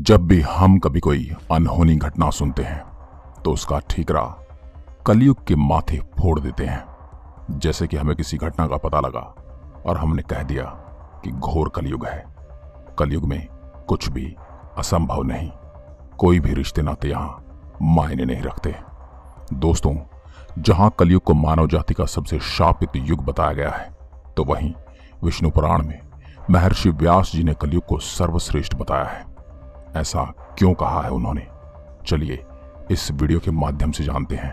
जब भी हम कभी कोई अनहोनी घटना सुनते हैं तो उसका ठीकरा कलयुग के माथे फोड़ देते हैं। जैसे कि हमें किसी घटना का पता लगा और हमने कह दिया कि घोर कलयुग है। कलयुग में कुछ भी असंभव नहीं, कोई भी रिश्ते नाते यहां मायने नहीं रखते। दोस्तों, जहां कलयुग को मानव जाति का सबसे शापित युग बताया गया है, तो वहीं विष्णु पुराण में महर्षि व्यास जी ने कलयुग को सर्वश्रेष्ठ बताया है। ऐसा क्यों कहा है उन्होंने, चलिए इस वीडियो के माध्यम से जानते हैं।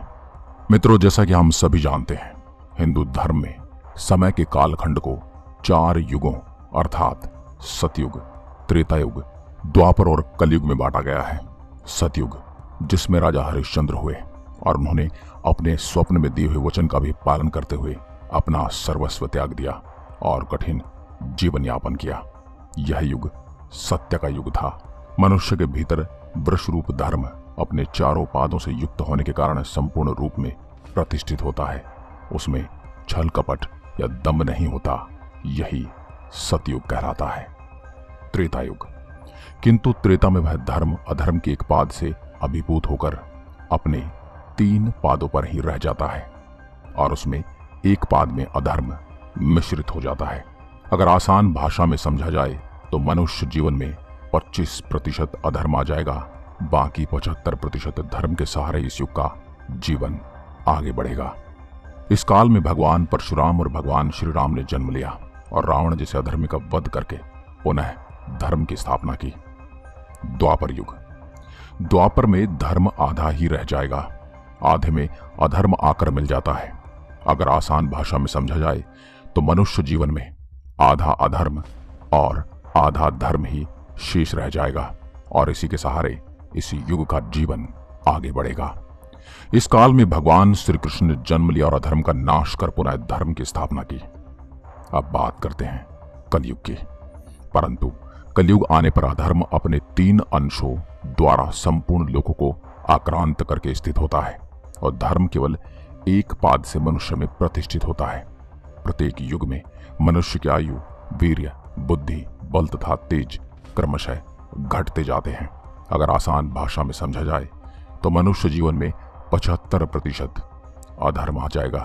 मित्रों, जैसा कि हम सभी जानते हैं, हिंदू धर्म में समय के कालखंड को 4 युगों अर्थात सतयुग, त्रेतायुग, द्वापर और कलयुग में बांटा गया है। सतयुग, जिसमें राजा हरिश्चंद्र हुए और उन्होंने अपने स्वप्न में दिए हुए वचन का भी पालन करते हुए अपना सर्वस्व त्याग दिया और कठिन जीवन यापन किया। यह युग सत्य का युग था। मनुष्य के भीतर वृषरूप धर्म अपने चारों पादों से युक्त होने के कारण संपूर्ण रूप में प्रतिष्ठित होता है। उसमें छल कपट या दम्भ नहीं होता। यही सतयुग कहलाता है। त्रेतायुग, किंतु त्रेता में वह धर्म अधर्म के एक पाद से अभिभूत होकर अपने 3 पादों पर ही रह जाता है और उसमें एक पाद में अधर्म मिश्रित हो जाता है। अगर आसान भाषा में समझा जाए तो मनुष्य जीवन में 25% अधर्म आ जाएगा, बाकी 75% धर्म के सहारे इस युग का जीवन आगे बढ़ेगा। इस काल में भगवान परशुराम और भगवान श्री राम ने जन्म लिया और रावण जैसे अधर्मी का वध करके पुनः धर्म की स्थापना की। द्वापर युग, द्वापर में धर्म आधा ही रह जाएगा, आधे में अधर्म आकर मिल जाता है। अगर आसान भाषा में समझा जाए तो मनुष्य जीवन में आधा अधर्म और आधा धर्म ही शेष रह जाएगा और इसी के सहारे इसी युग का जीवन आगे बढ़ेगा। इस काल में भगवान श्री कृष्ण ने जन्म लिया और अधर्म का नाश कर पुनः धर्म की स्थापना की। अब बात करते हैं कलयुग की। परंतु कलयुग आने पर अधर्म अपने 3 अंशों द्वारा संपूर्ण लोगों को आक्रांत करके स्थित होता है और धर्म केवल एक पाद से मनुष्य में प्रतिष्ठित होता है। प्रत्येक युग में मनुष्य की आयु, वीर्य, बुद्धि, बल तथा तेज क्रमशः घटते जाते हैं। अगर आसान भाषा में समझा जाए तो मनुष्य जीवन में 75% अधर्म आ जाएगा,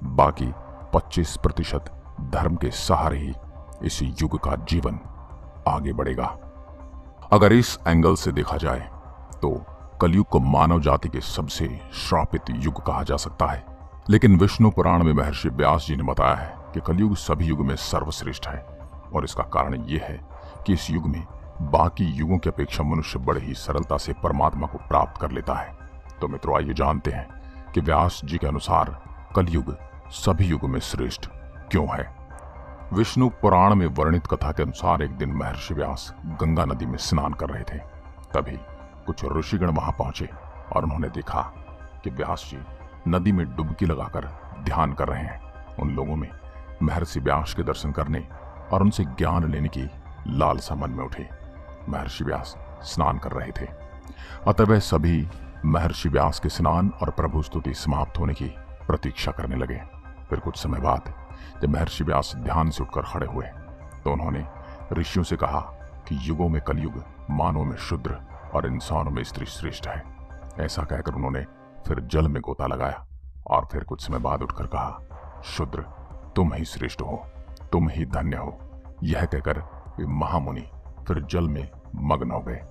बाकी 25% धर्म के सहारे ही इस युग का जीवन आगे बढ़ेगा। अगर इस एंगल से देखा जाए तो कलयुग को मानव जाति के सबसे श्रापित युग कहा जा सकता है। लेकिन विष्णु पुराण में महर्षि व्यास जी ने बताया है कि कलयुग सभी युग में सर्वश्रेष्ठ है और इसका कारण यह है कि इस युग में बाकी युगों की अपेक्षा मनुष्य बड़े ही सरलता से परमात्मा को प्राप्त कर लेता है। तो मित्रों, आइए जानते हैं कि व्यास जी के अनुसार कलयुग सभी युगों में श्रेष्ठ क्यों है। विष्णु पुराण में वर्णित कथा के अनुसार एक दिन महर्षि व्यास गंगा नदी में स्नान कर रहे थे। तभी कुछ ऋषिगण वहां पहुंचे और उन्होंने देखा कि व्यास जी नदी में डुबकी लगाकर ध्यान कर रहे हैं। उन लोगों में महर्षि व्यास के दर्शन करने और उनसे ज्ञान लेने की लालसा मन में उठी। महर्षि व्यास स्नान कर रहे थे, अतः वह सभी महर्षि व्यास के स्नान और प्रभु स्तुति समाप्त होने की प्रतीक्षा करने लगे। फिर कुछ समय बाद जब महर्षि व्यास ध्यान से उठकर खड़े हुए तो उन्होंने ऋषियों से कहा कि युगों में कलयुग मानवों में शूद्र और इंसानों में स्त्री श्रेष्ठ है। ऐसा कहकर उन्होंने फिर जल में गोता लगाया और फिर कुछ समय बाद उठकर कहा, शूद्र तुम ही श्रेष्ठ हो, तुम ही धन्य हो। यह कहकर वे महामुनि फिर जल में मग्न हो गए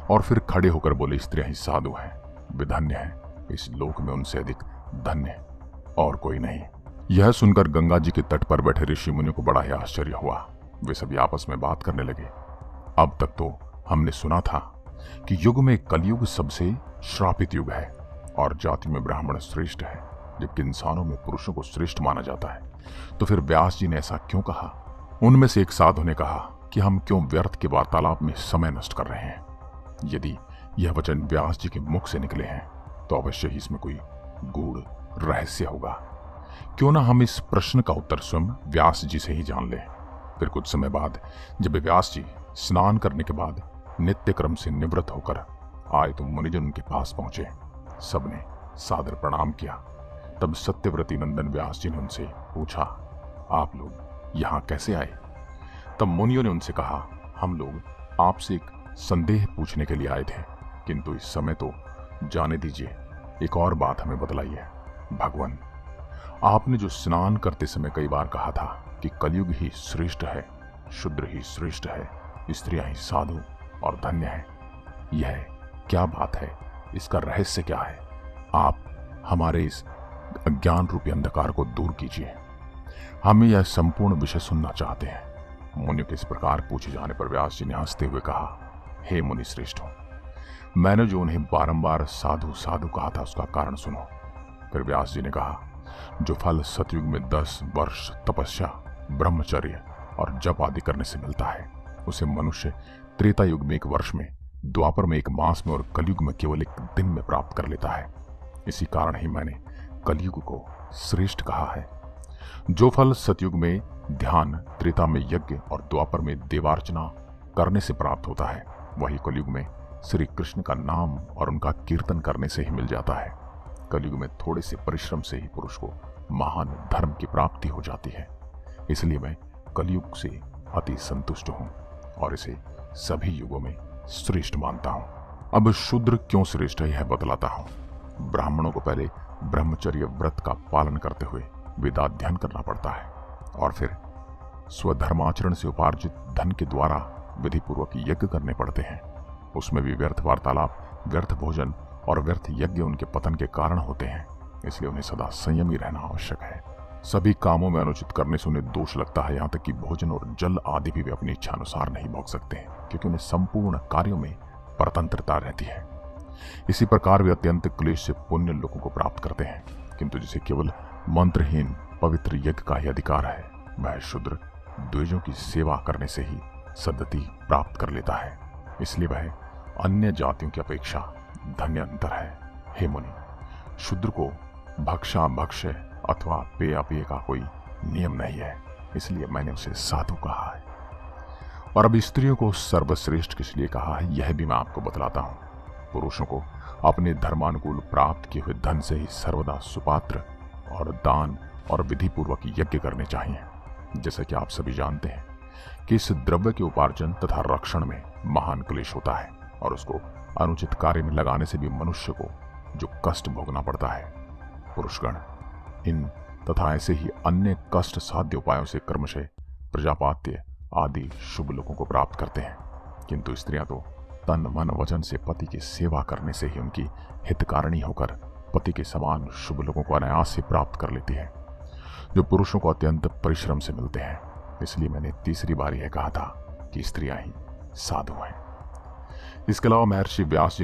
और फिर खड़े होकर बोले, स्त्रियां ही साधु हैं, वे धन्य हैं, इस लोक में उनसे अधिक धन्य और कोई नहीं। यह सुनकर गंगा जी के तट पर बैठे ऋषि मुनियों को बड़ा ही आश्चर्य हुआ। वे सभी आपस में बात करने लगे, अब तक तो हमने सुना था कि युग में कलयुग सबसे श्रापित युग है और जाति में ब्राह्मण श्रेष्ठ है, जबकि इंसानों में पुरुषों को श्रेष्ठ माना जाता है। तो फिर व्यास जी ने ऐसा क्यों कहा? उनमें से एक साधु ने कहा कि हम क्यों व्यर्थ के वार्तालाप में समय नष्ट कर रहे हैं। यदि यह वचन व्यास जी के मुख से निकले हैं तो अवश्य ही इसमें कोई गूढ़ रहस्य होगा। क्यों ना हम इस प्रश्न का उत्तर स्वयं व्यास जी से ही जान लें। फिर कुछ समय बाद जब व्यास जी स्नान करने के बाद नित्य क्रम से निवृत्त होकर आए तो मुनिजन उनके पास पहुंचे। सबने सादर प्रणाम किया। तब सत्यव्रती नंदन व्यास जी ने उनसे पूछा, आप लोग यहाँ कैसे आए? तब मुनियों ने उनसे कहा, हम लोग आपसे एक संदेह पूछने के लिए आए थे, किंतु इस समय तो जाने दीजिए, एक और बात हमें बतलाइए। भगवान, आपने जो स्नान करते समय कई बार कहा था कि कलयुग ही श्रेष्ठ है, शूद्र ही श्रेष्ठ है, स्त्रियां ही साधु और धन्य है, यह क्या बात है? इसका रहस्य क्या है? आप हमारे इस अज्ञान रूपी अंधकार को दूर कीजिए, हमें यह संपूर्ण विषय सुनना चाहते हैं। मुनियों के इस प्रकार पूछे जाने पर व्यास जी ने हंसते हुए कहा, हे मुनि श्रेष्ठों, मैंने जो उन्हें बारंबार साधु साधु कहा था उसका कारण सुनो। फिर व्यास जी ने कहा, जो फल सतयुग में 10 वर्ष तपस्या, ब्रह्मचर्य और जप आदि करने से मिलता है, उसे मनुष्य त्रेता युग में 1 वर्ष में, द्वापर में 1 मास में और कलयुग में केवल 1 दिन में प्राप्त कर लेता है। इसी कारण ही मैंने कलयुग को श्रेष्ठ कहा है। जो फल सतयुग में ध्यान, त्रेता में यज्ञ और द्वापर में देवार्चना करने से प्राप्त होता है, वही कलयुग में श्री कृष्ण का नाम और उनका कीर्तन करने से ही मिल जाता है। कलयुग में थोड़े से परिश्रम से ही पुरुष को महान धर्म की प्राप्ति हो जाती है। इसलिए मैं कलयुग से अति संतुष्ट हूं और इसे सभी युगों में श्रेष्ठ मानता हूं। अब शूद्र क्यों श्रेष्ठ है यह बतलाता हूं। ब्राह्मणों को पहले ब्रह्मचर्य व्रत का पालन करते हुए वेदाध्ययन करना पड़ता है और फिर स्वधर्माचरण से उपार्जित धन के द्वारा विधि पूर्वक यज्ञ करने पड़ते हैं। उसमें भी व्यर्थ वार्तालाप, व्यर्थ भोजन और व्यर्थ यज्ञ उनके पतन के कारण होते हैं, इसलिए उन्हें सदा संयमी रहना आवश्यक है। सभी कामों में अनुचित करने से उन्हें दोष लगता है, यहाँ तक कि भोजन और जल आदि भी वे अपनी इच्छा अनुसार नहीं भोग सकते, क्योंकि उन्हें संपूर्ण कार्यों में परतंत्रता रहती है। इसी प्रकार वे अत्यंत क्लेश से पुण्य लोगों को प्राप्त करते हैं, किंतु जिसे केवल मंत्रहीन पवित्र यज्ञ का ही अधिकार है, वह शूद्र द्विजों की सेवा करने से ही सद्गति प्राप्त कर लेता है। इसलिए वह अन्य जातियों की अपेक्षा धन्य अंतर है। हे मुनि, शूद्र को भक्षा भक्ष्य अथवा पेय अपेय का कोई नियम नहीं है, इसलिए मैंने उसे साधु कहा है। और अब स्त्रियों को सर्वश्रेष्ठ किस लिए कहा है यह भी मैं आपको बतलाता हूं। पुरुषों को अपने धर्मानुकूल प्राप्त किए हुए धन से ही सर्वदा सुपात्र और दान और विधि पूर्वक यज्ञ करने चाहिए। जैसा कि आप सभी जानते हैं कि इस द्रव्य के उपार्जन तथा रक्षण में महान क्लेश होता है और उसको अनुचित कार्य में लगाने से भी मनुष्य को जो कष्ट भोगना पड़ता है। पुरुषगण इन तथा ऐसे ही अन्य कष्ट साध्य उपायों से क्रमशः प्रजापात्य आदि शुभ लोगों को प्राप्त करते हैं, किंतु स्त्रियां तो तन मन वचन से पति की सेवा करने से ही उनकी हितकारिणी होकर पति के समान शुभ लोगों को अनायास से प्राप्त कर लेती है, जो पुरुषों को अत्यंत परिश्रम से मिलते हैं। इसलिए मैंने तीसरी बार यह कहा था कि स्त्रियां ही साधु हैं। इसके अलावा महर्षि व्यास जी ने